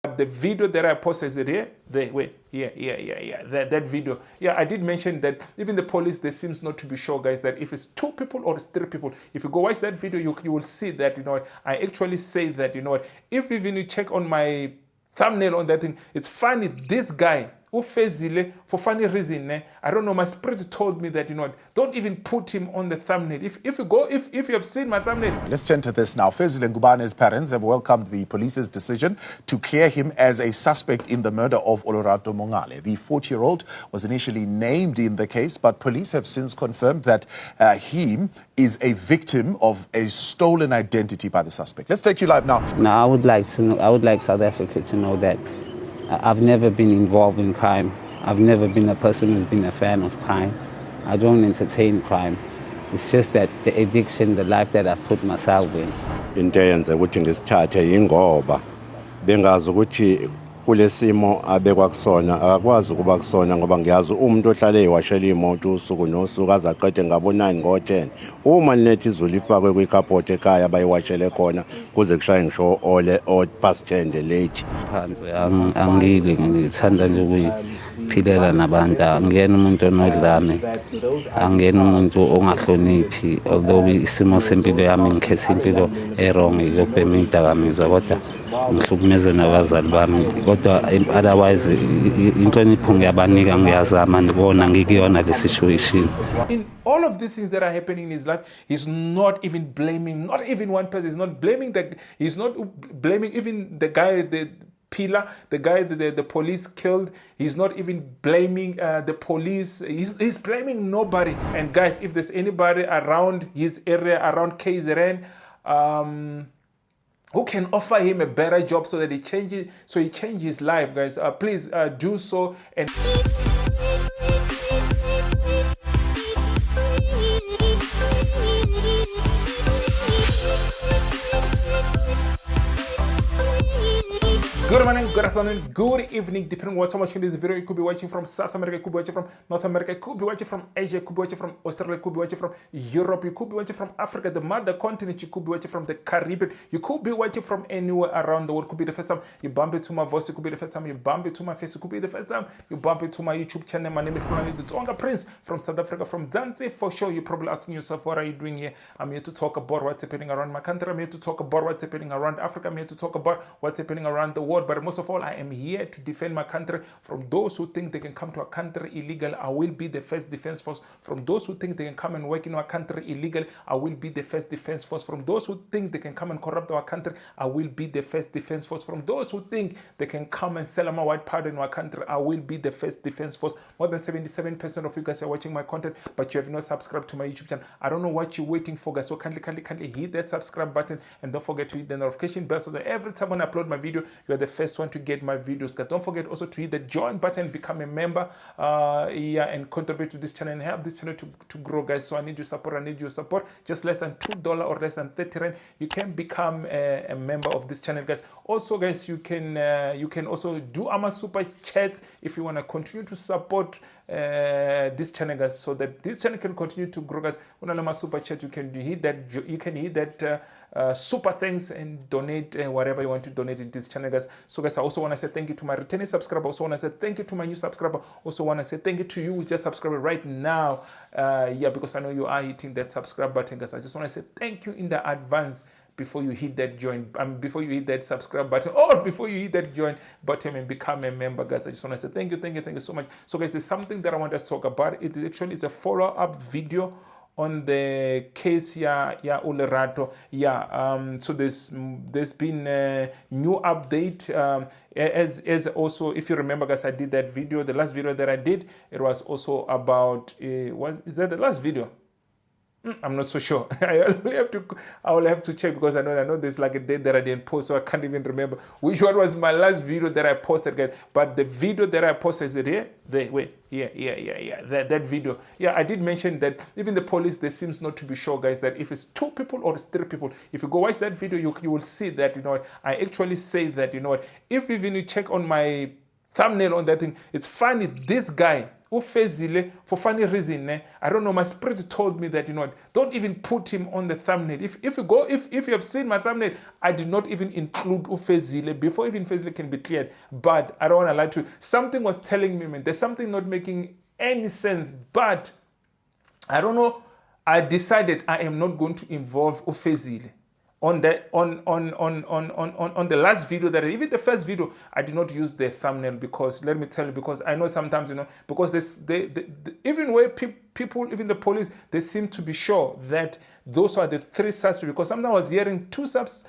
The video that I posted, is it here? That video. Yeah, I did mention that even the police, they seems not to be sure, guys, that if it's 2 people or it's 3 people. If you go watch that video, you will see that, I actually say that, if even you check on my thumbnail on that thing, it's funny, this guy, Fezile, for funny reason, I don't know, my spirit told me that, don't even put him on the thumbnail. If you have seen my thumbnail. Let's turn to this now. Fezile Ngubane's parents have welcomed the police's decision to clear him as a suspect in the murder of Olorato Mongale. The 40-year-old was initially named in the case, but police have since confirmed that he is a victim of a stolen identity by the suspect. Let's take you live now. Now, I would like South Africa to know that I've never been involved in crime. I've never been a person who's been a fan of crime. I don't entertain crime. It's just that the addiction, the life that I've put myself in. Into eyenze ukuthi ngisithathe ingoba bengazi ukuthi kulesimo abekwa kusona akakwazi ukuba kusona ngoba ngiyazi umuntu ohlale ewashela imoto usuku nosuku azaqede ngabo 9 ngo10 uma ninethi izulu ifakwe kwikapoti ekhaya bayiwashele khona kuze kushaye ngisho ole past 10 late phansi angili ngithanda nje ukuphilela nabantu angiyena umuntu onodlame angiyena umuntu ongahloniphi although isimo sempilo yami ngikhetha impilo wrong yokubhema idakamizwa kodwa ngihlukumeze nabazali bami kodwa otherwise inhlonipho ngiyabanika ngiyazama ndibona ngikuyona le situation. In all of these things that are happening in his life, he's not even blaming, not even one person. He's not blaming even the guy, the pillar, the guy that the police killed. He's not even blaming the police. He's blaming nobody. And guys, if there's anybody around his area, around KZN, who can offer him a better job so that he changes his life, guys, please do so. And good morning, good afternoon, good evening, depending on what you're watching this video. You could be watching from South America, you could be watching from North America, you could be watching from Asia, you could be watching from Australia, you could be watching from Europe, you could be watching from Africa, the mother continent, you could be watching from the Caribbean, you could be watching from anywhere around the world. It could be the first time you bump into my voice, it could be the first time you bump into my face, it could be the first time you bump into my YouTube channel. My name is Hlulani, the Tsonga Prince from South Africa, from Zanzibar. For sure, you're probably asking yourself, what are you doing here? I'm here to talk about what's happening around my country. I'm here to talk about what's happening around Africa. I'm here to talk about what's happening around the world. But most of all, I am here to defend my country from those who think they can come to our country illegal. I will be the first defense force. From those who think they can come and work in our country illegal, I will be the first defense force. From those who think they can come and corrupt our country, I will be the first defense force. From those who think they can come and sell my white powder in our country, I will be the first defense force. More than 77% of you guys are watching my content, but you have not subscribed to my YouTube channel. I don't know what you're waiting for, guys. So kindly hit that subscribe button and don't forget to hit the notification bell so that every time when I upload my video, you are the first one to get my videos. Guys, don't forget also to hit the join button, become a member, and contribute to this channel and help this channel to grow, guys. So I need your support. Just less than $2 or less than 30 rand, you can become a member of this channel, guys. Also, guys, you can also do our super chats if you want to continue to support this channel, guys, so that this channel can continue to grow, guys. When I'm super chat, you can hit that super thanks and donate whatever you want to donate in this channel, guys. So guys, I also want to say thank you to my returning subscriber. Also want to say thank you to my new subscriber. Also want to say thank you to you who just subscribed right now, because I know you are hitting that subscribe button, guys. I just want to say thank you in the advance before you hit that join, before you hit that subscribe button, or before you hit that join button and become a member, guys. I just want to say thank you so much. So guys, there's something that I want us to talk about. It actually is a follow-up video on the case Olorato. So there's been a new update, as also, if you remember, guys, I did that video, the last video that I did, it was also about is that the last video? I'm not so sure. I will have to check, because I know there's like a date that I didn't post, so I can't even remember which one was my last video that I posted, guys. But the video that I posted, is it here? That video. Yeah, I did mention that even the police, they seems not to be sure, guys, that if it's 2 people or it's 3 people. If you go watch that video, you will see that, I actually say that, if even you check on my thumbnail on that thing. It's funny, this guy, Fezile, for funny reason, I don't know, my spirit told me that, you know what, don't even put him on the thumbnail. If you have seen my thumbnail, I did not even include Fezile before even Fezile can be cleared. But I don't want to lie to you. Something was telling me, man, there's something not making any sense. But I don't know. I decided I am not going to involve Fezile. On the last video, that even the first video, I did not use the thumbnail because, let me tell you, because I know sometimes, you know, because even where people, even the police, they seem to be sure that those are the three suspects, because sometimes I was hearing two suspects,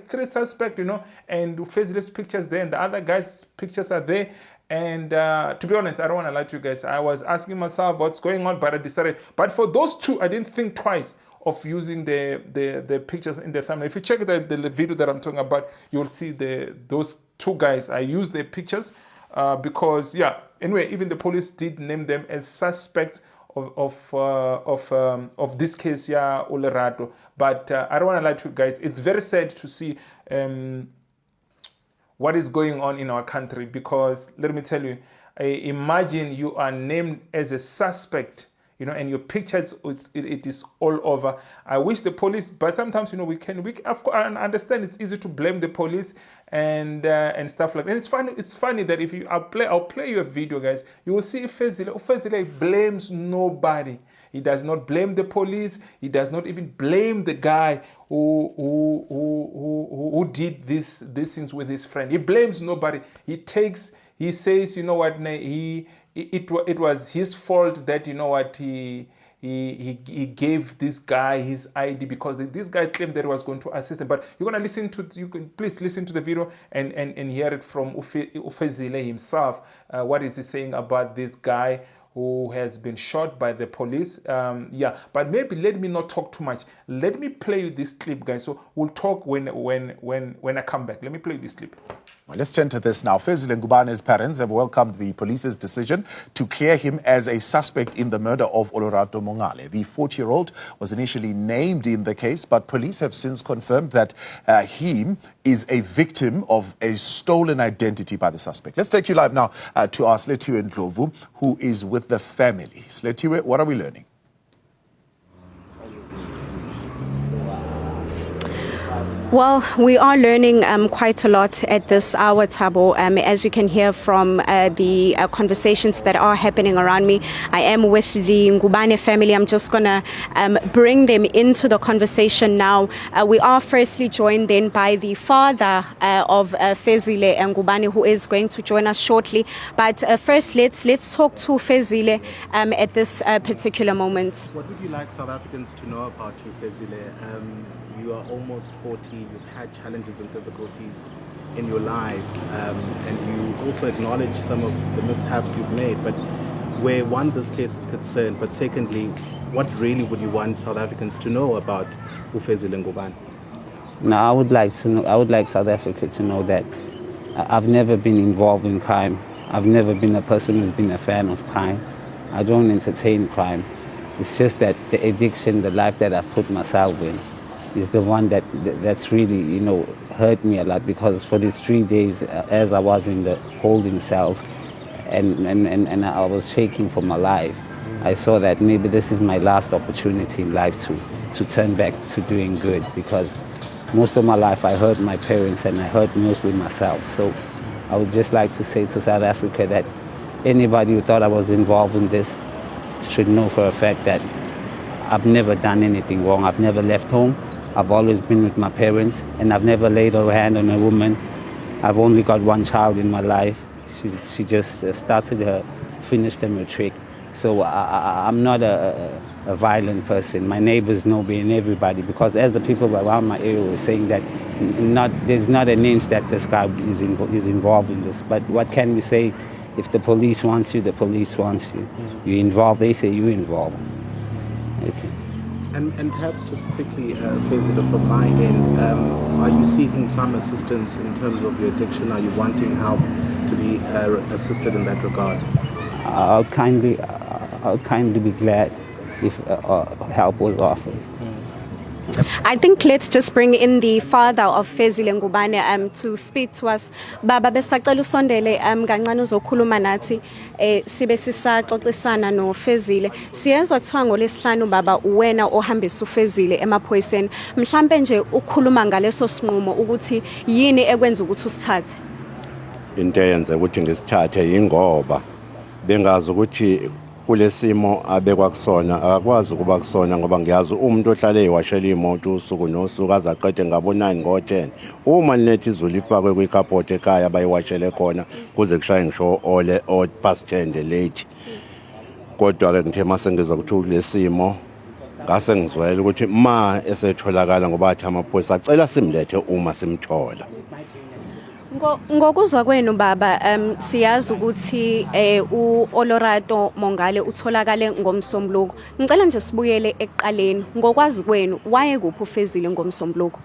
three suspects, you know, and Fezile's pictures there and the other guy's pictures are there. And to be honest, I don't want to lie to you guys. I was asking myself what's going on, but I decided, but for those two, I didn't think twice of using the pictures in the thumbnail. If you check the video that I'm talking about, you'll see those two guys. I used their pictures because, yeah, anyway, even the police did name them as suspects of this case, yeah, Olorato. But I don't want to lie to you guys. It's very sad to see what is going on in our country, because let me tell you, imagine you are named as a suspect, you know, and your pictures, it is all over. I wish the police, but sometimes, you know, we of course, I understand it's easy to blame the police and stuff like that. And it's funny that if I'll play you a video, guys. You will see Fezile blames nobody. He does not blame the police. He does not even blame the guy who did these things with his friend. He blames nobody. He says, you know what, it was his fault that, you know what, he gave this guy his ID because this guy claimed that he was going to assist him. But you can please listen to the video and hear it from Fezile himself. What is he saying about this guy who has been shot by the police? Yeah, but maybe let me not talk too much. Let me play you this clip, guys. So we'll talk when I come back. Let me play you this clip. Well, let's turn to this now. Fezile Ngubane's parents have welcomed the police's decision to clear him as a suspect in the murder of Olorato Mongale. The 40-year-old was initially named in the case, but police have since confirmed that he is a victim of a stolen identity by the suspect. Let's take you live now to our Sletiwe Ndlovu, who is with the family. Sletiwe, what are we learning? Well, we are learning quite a lot at this hour, Thabo. As you can hear from the conversations that are happening around me, I am with the Ngubane family. I'm just going to bring them into the conversation now. We are firstly joined then by the father of Fezile Ngubane, who is going to join us shortly. But first, let's talk to Fezile at this particular moment. What would you like South Africans to know about you, Fezile? You are almost 40, you've had challenges and difficulties in your life, and you also acknowledge some of the mishaps you've made, but where one, this case is concerned, but secondly, what really would you want South Africans to know about Fezile Nguban? No, I would like South Africa to know that I've never been involved in crime. I've never been a person who's been a fan of crime. I don't entertain crime. It's just that the addiction, the life that I've put myself in, is the one that's really, you know, hurt me a lot, because for these 3 days, as I was in the holding cells and I was shaking for my life, I saw that maybe this is my last opportunity in life to turn back to doing good, because most of my life I hurt my parents and I hurt mostly myself. So I would just like to say to South Africa that anybody who thought I was involved in this should know for a fact that I've never done anything wrong. I've never left home. I've always been with my parents, and I've never laid a hand on a woman. I've only got one child in my life. She just finished her matric. So I'm not a violent person. My neighbors know me and everybody, because as the people around my area were saying that there's not an inch that this guy is involved in this. But what can we say? If the police wants you, the police wants you. You're involved, they say you're involved. Okay. And perhaps just quickly, Fezile, from my end, are you seeking some assistance in terms of your addiction? Are you wanting help to be assisted in that regard? I'll kindly be glad if help was offered. I think let's just bring in the father of Fezile Ngubane to speak to us. Baba besacela usondele kancane uzokhuluma nathi sibe sisaxoxisana no Fezile. Siyezwa kuthiwa ngolesihlanu baba uwena ohambisa uFezile emaphoyiseni. Mhlambe nje ukhuluma ngaleso sinqumo ukuthi yini ekwenza ukuthi usithathe. Into eyenze ukuthi ngisithathe ingoba bengazi ukuthi kulesimo abekwa kusona akakwazi ukuba kusona ngoba ngiyazi umuntu ohlale ewashela imoto usuku nosuku azaqede ngabo 9 ngo10 uma nilethi izulu ifakwe kwikapoti ekhaya bayiwashele khona kuze kushaye ngisho ole o past 10 late kodwa ke ngithe mase ngizwa ukuthi kulesimo ngase ngizwela ukuthi ma esetholakala ngoba athi amaphoyisa acela simlethe uma simthola. Ngokuzwa kwenu baba siyazi ukuthi uOlorato Mongale utholakale ngomsombuluko. Ngicela nje sibuyele ekuqaleni. Ngokwazi kwenu wayekuphi uFezile ngomsombuluko?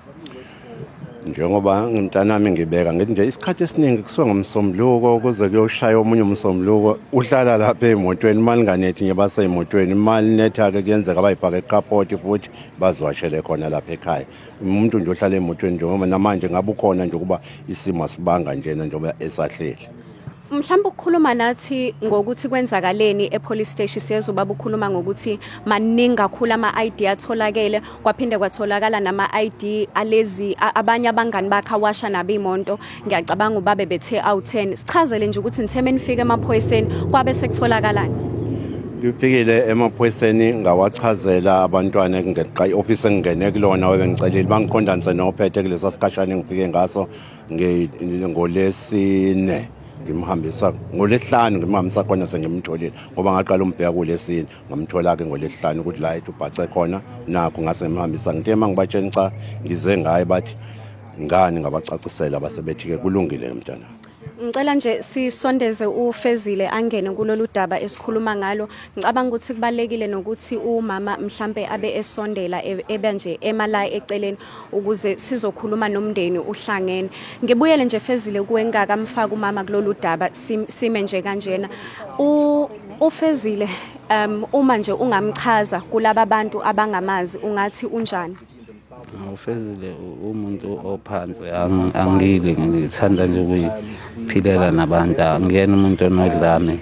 Njengoba ngimntanami ngibeka ngithi nje isikhathi esiningi kusuka ngomsombuluko kuze kuyoshaya omunye umsombuluko uhlala lapha emotweni malinganethi nje baseyimotweni imali netha ke kuyenzeka bayibhaka eqapoti futhi bazwashele khona lapha ekhaya umuntu nje ohlala emotweni njengoba namanje ngabe ukhona nje kuba isimo sibanga njena njengoba esahleli. Mhlawumbe ukukhuluma nathi ngokuthi kwenzakaleni epolice station siyezwa baba ukhuluma ngokuthi maningi kakhulu ama-ID atholakele kwaphinde kwatholakala nama-ID alezi abanye abangani bakhe awasha nabo imoto ngiyacabanga ubabe bethe awu10 sichazele nje ukuthi nitheme nifike emaphoyiseni kwabe sekutholakalani. Ngifikile emaphoyiseni ngawachazela abantwana ngeqa ioffice engene kulona webengicelile bangiqondanise nophethe kulesa sikashane ngifike ngaso ngolesine ngimhambisa ngolesihlanu ngimhambisa khona sengimtholile ngoba ngaqala umbheka kulesine ngamthola ke ngolesihlanu ukuthi la etubhace khona nakho ngase ngimhambisa ngithe mangibatshela cha ngize ngaye bathi ngani ngabacacisela basebethi ke kulungile mntana. Ngicela nje sisondeze uFezile angene kulolu daba esikhuluma ngalo. Ngicabanga ukuthi kubalekile nokuthi umama mhlambe abe esondela ebe nje emala eceleni ukuze sizokhuluma nomndeni uhlangene. Ngibuyele nje Fezile kuwe ngaka mfaka umama kulolu daba sime nje kanjena. uFezile uma nje ungamchaza kulabo abantu abangamazi ungathi unjani? uFezile umuntu ophansi angile ngithanda nje ukuphilela nabantu angiyena umuntu onodlame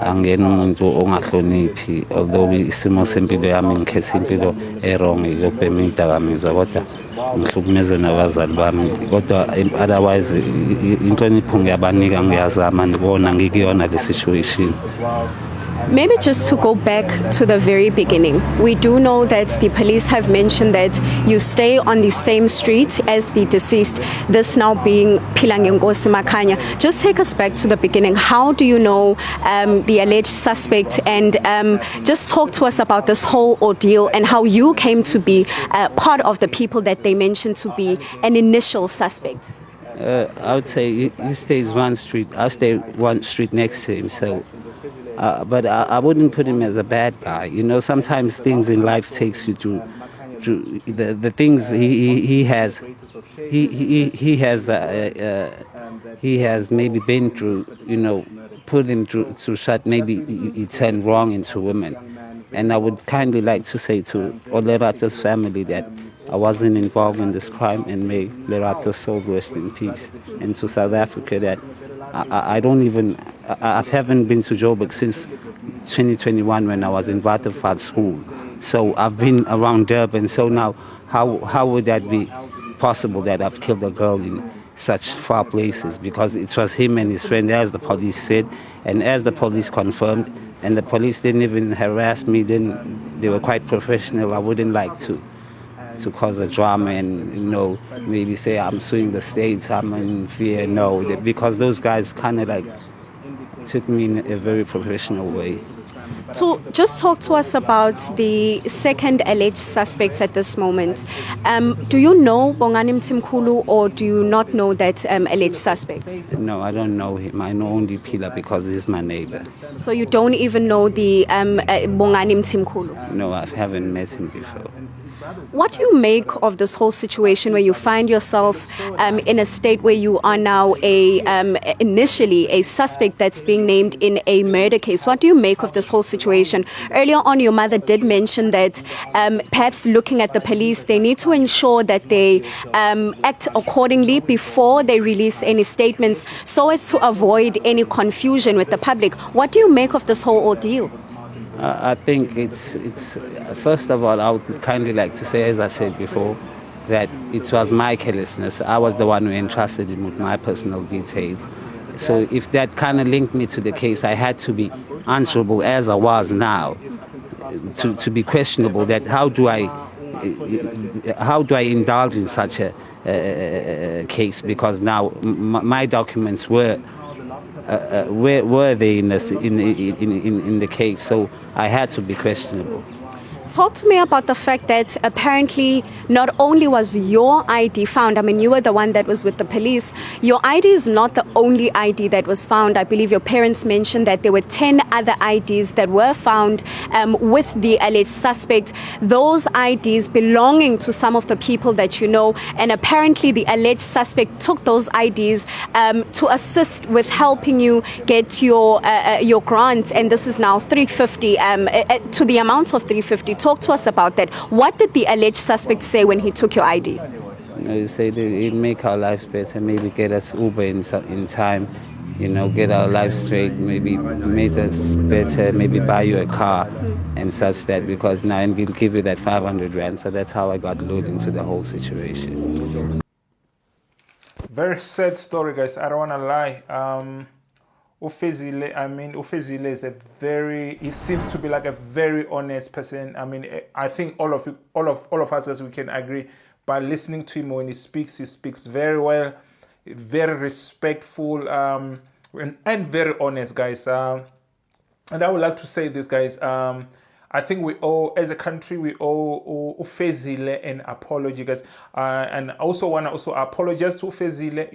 angiyena umuntu ongahloniphi although isimo sempilo yami ngikhetha impilo errong yokubhema idakamizwa kodwa ngihlukumeze nabazali bami kodwa otherwise inhlonipho ngiyabanika ngiyazama ngibona ngikuyona le situation. Maybe just to go back to the very beginning, we do know that the police have mentioned that you stay on the same street as the deceased, this now being Philangenkosi Makhanya. Just take us back to the beginning. How do you know the alleged suspect and just talk to us about this whole ordeal and how you came to be part of the people that they mentioned to be an initial suspect? I would say he stays one street, I stay one street next to him, so but I wouldn't put him as a bad guy. You know, sometimes things in life takes you to the things he has maybe been through. You know, put him to shut. Maybe he turned wrong into women. And I would kindly like to say to Olorato's family that I wasn't involved in this crime, and may Olorato's soul rest in peace. And to South Africa that I haven't been to Joburg since 2021 when I was in Waterford School. So I've been around Durban. So now, how would that be possible that I've killed a girl in such far places? Because it was him and his friend, as the police said, and as the police confirmed. And the police didn't even harass me. They were quite professional. I wouldn't like to cause a drama and, you know, maybe say I'm suing the states, I'm in fear. No, because those guys kind of like took me in a very professional way. So just talk to us about the second alleged suspect at this moment. Do you know Bongani Mthimkhulu or do you not know that alleged suspect? No, I don't know him. I know only Pila because he's my neighbor. So you don't even know the Bongani Mthimkhulu? No, I haven't met him before. What do you make of this whole situation where you find yourself in a state where you are now initially a suspect that's being named in a murder case? What do you make of this whole situation? Earlier on, your mother did mention that perhaps looking at the police, they need to ensure that they act accordingly before they release any statements so as to avoid any confusion with the public. What do you make of this whole ordeal? I think it's first of all, I would kindly like to say, as I said before, that it was my carelessness. I was the one who entrusted him with my personal details. So if that kind of linked me to the case, I had to be answerable as I was now, to be questionable. That how do I indulge in such a case? Because now my documents were they in the case, so I had to be questionable. Talk to me about the fact that apparently not only was your ID found, I mean, you were the one that was with the police. Your ID is not the only ID that was found. I believe your parents mentioned that there were 10 other IDs that were found with the alleged suspect. Those IDs belonging to some of the people that you know, and apparently the alleged suspect took those IDs to assist with helping you get your grant, and this is now 350 to the amount of 350. Talk to us about that. What did the alleged suspect say when he took your ID? He said it'd make our lives better, maybe get us Uber in time, get our lives straight, maybe make us better, maybe buy you a car and such that, because now and we'll give you that 500 rand. So that's how I got lured into the whole situation. Very sad story, guys. I don't want to lie. Fezile is he seems to be like a very honest person. I mean, I think all of us, as we can agree, by listening to him when he speaks very well, very respectful, and very honest, guys. And I would like to say this, guys. I think we owe, as a country, we owe Fezile an apology, guys. And I also want to apologize to Fezile,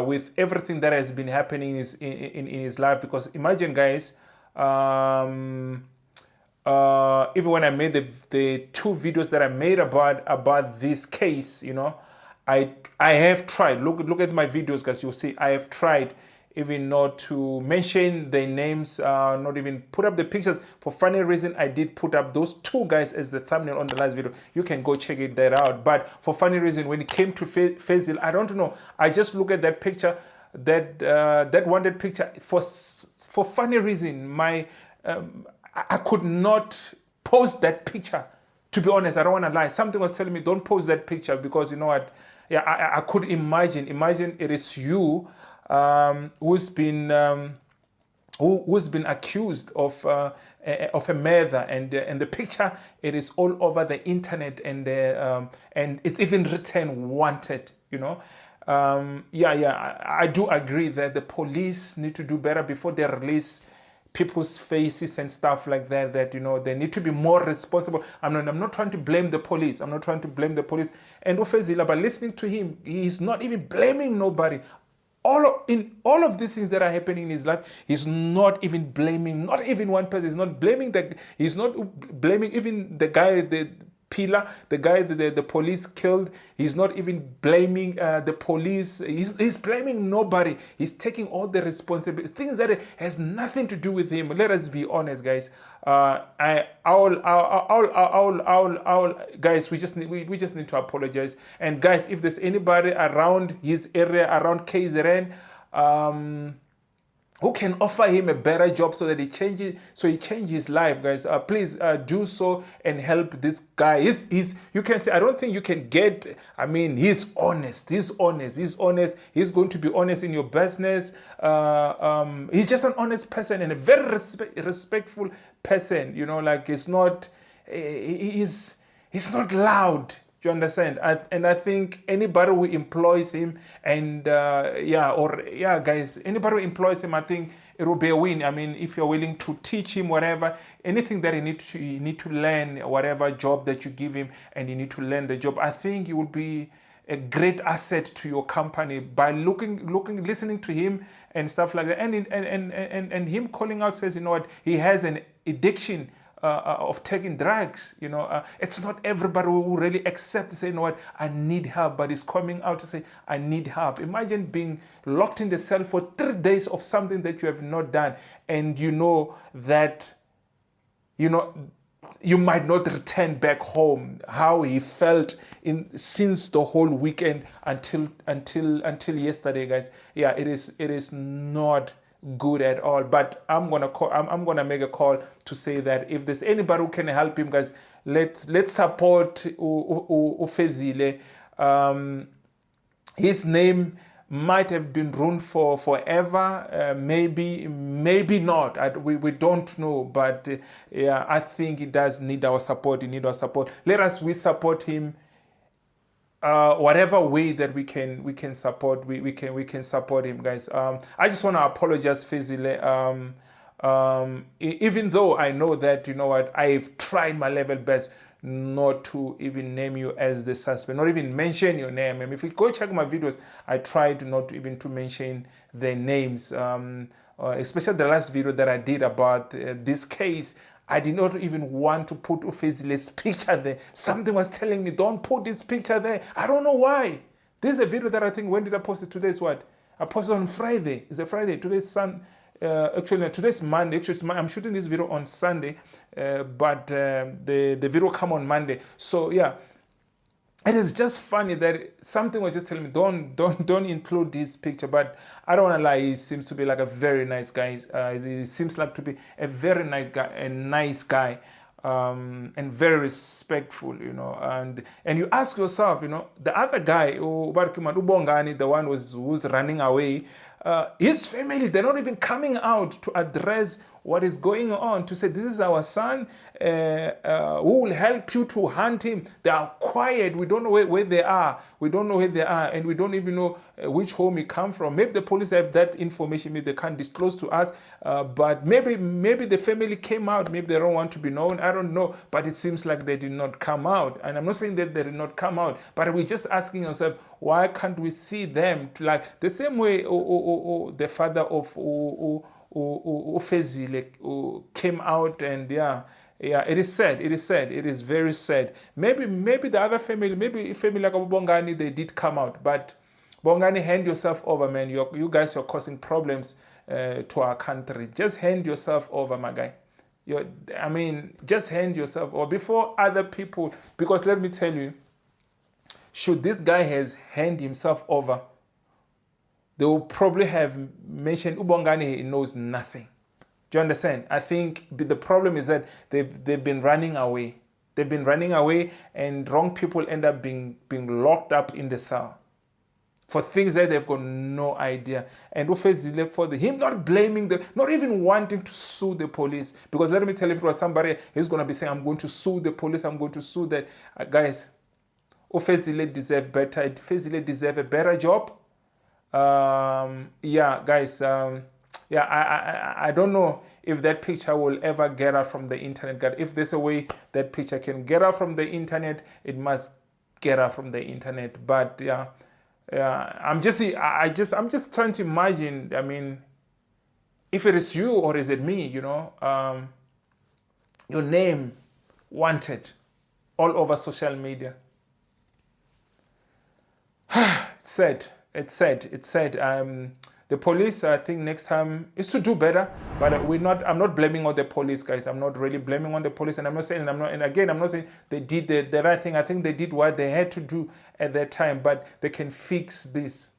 with everything that has been happening in his life. Because imagine, guys, even when I made the 2 videos that I made about this case, I have tried. Look at my videos, guys. You'll see I have tried even not to mention their names, not even put up the pictures. For funny reason, I did put up those 2 guys as the thumbnail on the last video. You can go check that out. But for funny reason, when it came to Fezile, I don't know. I just look at that picture, that wanted picture. For funny reason, I could not post that picture. To be honest, I don't want to lie. Something was telling me, don't post that picture, because you know what? Yeah, I could imagine it is you. Who's been accused of a murder, and the picture, it is all over the internet, and it's even written wanted. I do agree that the police need to do better before they release people's faces and stuff like that. That they need to be more responsible. I'm not trying to blame the police. And Fezile, by listening to him, he's not even blaming nobody. All of these things that are happening in his life, he's not even blaming, not even one person. He's not blaming even the guy, the pillar, the guy that the police killed. He's not even blaming the police. He's blaming nobody. He's taking all the responsibility, things that has nothing to do with him. Let us be honest, guys. Guys, we just need to apologize. And guys, if there's anybody around his area, around KZN, who can offer him a better job so that he changes his life, guys, please do so and help this guy. You can say, I don't think you can get, he's honest. He's going to be honest in your business. He's just an honest person and a very respectful person. He's not loud. Do you understand? And I think anybody who employs him, guys, anybody who employs him, I think it will be a win. If you're willing to teach him whatever, anything that he need to learn, whatever job that you give him, and you need to learn the job, I think he will be a great asset to your company by listening to him and stuff like that. And him calling out says, he has an addiction of taking drugs. It's not everybody who really accepts, say, you know what, I need help, but is coming out to say, I need help. Imagine being locked in the cell for 3 days of something that you have not done, and you know that, you might not return back home. How he felt since the whole weekend until yesterday, guys. Yeah, it is not good at all. But I'm gonna make a call to say that if there's anybody who can help him, guys, let's support Fezile. His name might have been ruined for forever, maybe not. We don't know, but yeah, I think he does need our support. He needs our support. We support him. Whatever way that we can support, we can support him, guys. I just want to apologize, Fezile. Even though I know that, you know what, I've tried my level best not to even name you as the suspect, not even mention your name. And if you go check my videos, I tried not even to mention their names, especially the last video that I did about this case. I did not even want to put Fezile's picture there. Something was telling me, don't put this picture there. I don't know why. This is a video that I think, when did I post it? Today's what? I posted on Friday. It's a Friday. Today's today's Monday. Actually, I'm shooting this video on Sunday, but the video come on Monday. So yeah, it is just funny that something was just telling me, don't include this picture. But I don't want to lie, he seems to be like a very nice guy. He seems like to be a very nice guy, and very respectful, and you ask yourself, the other guy, the one who's running away, his family, they're not even coming out to address what is going on, to say, this is our son, who will help you to hunt him. They are quiet. We don't know where they are. And we don't even know which home he come from. Maybe the police have that information. Maybe they can't disclose to us. But maybe the family came out. Maybe they don't want to be known. I don't know. But it seems like they did not come out. And I'm not saying that they did not come out, but we're just asking ourselves, why can't we see them? Like the same way the father of Fezile came out, and yeah, it is sad. It is very sad. Maybe the other family, maybe family like Bongani, they did come out. But Bongani, hand yourself over, man. You guys are causing problems to our country. Just hand yourself over, my guy. Just hand yourself over before other people. Because let me tell you, should this guy has hand himself over, they will probably have mentioned Ubongani knows nothing. Do you understand? I think the problem is that they've been running away. They've been running away, and wrong people end up being locked up in the cell for things that they've got no idea. And Fezile, for him not blaming not even wanting to sue the police. Because let me tell you, if it was somebody, he's going to be saying, I'm going to sue the police, I'm going to sue that. Guys, Fezile deserve better. Fezile deserve a better job. Yeah, guys, I don't know if that picture will ever get out from the internet. God, if there's a way that picture can get out from the internet, it must get out from the internet. But yeah, I'm just trying to imagine. If it is you or is it me, your name wanted all over social media. It's sad. The police, I think next time is to do better, but I'm not blaming on the police, guys. I'm not really blaming on the police, and I'm not saying they did the right thing. I think they did what they had to do at that time, but they can fix this.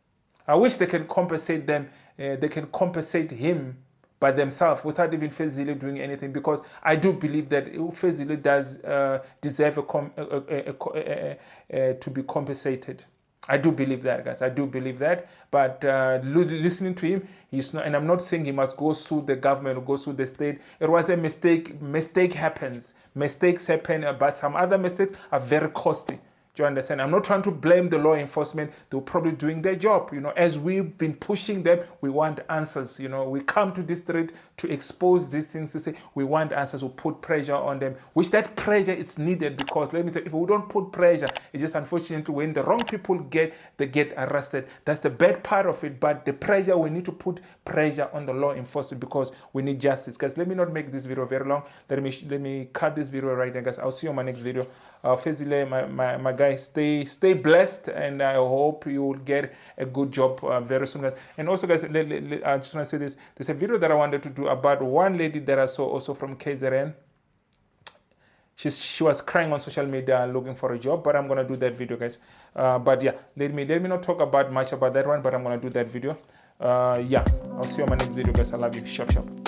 I wish they can compensate them. They can compensate him by themselves without even Fezile doing anything, because I do believe that Fezile does deserve to be compensated. I do believe that, guys. I do believe that. But listening to him, he's not, and I'm not saying he must go sue the government or go sue the state. It was a mistake. Mistake happens. Mistakes happen, but some other mistakes are very costly. Do Do you understand? I'm not trying to blame the law enforcement. They're probably doing their job. You know, as we've been pushing them, we want answers. You know, we come to this street to expose these things, to say we want answers. We put pressure on them, which that pressure is needed, because let me tell you, if we don't put pressure, it's just unfortunately when the wrong people get arrested. That's the bad part of it. But the pressure, we need to put pressure on the law enforcement, because we need justice. Guys, let me not make this video very long. Let me cut this video right now, guys. I'll see you on my next video. Fezile, my guy, stay blessed, and I hope you will get a good job very soon, guys. And also, guys, I just want to say this. There's a video that I wanted to do about one lady that I saw also from KZN. She was crying on social media looking for a job, but I'm gonna do that video, guys. But yeah, let me not talk about much about that one, but I'm gonna do that video. Yeah, I'll see you on my next video, guys. I love you. Sharp.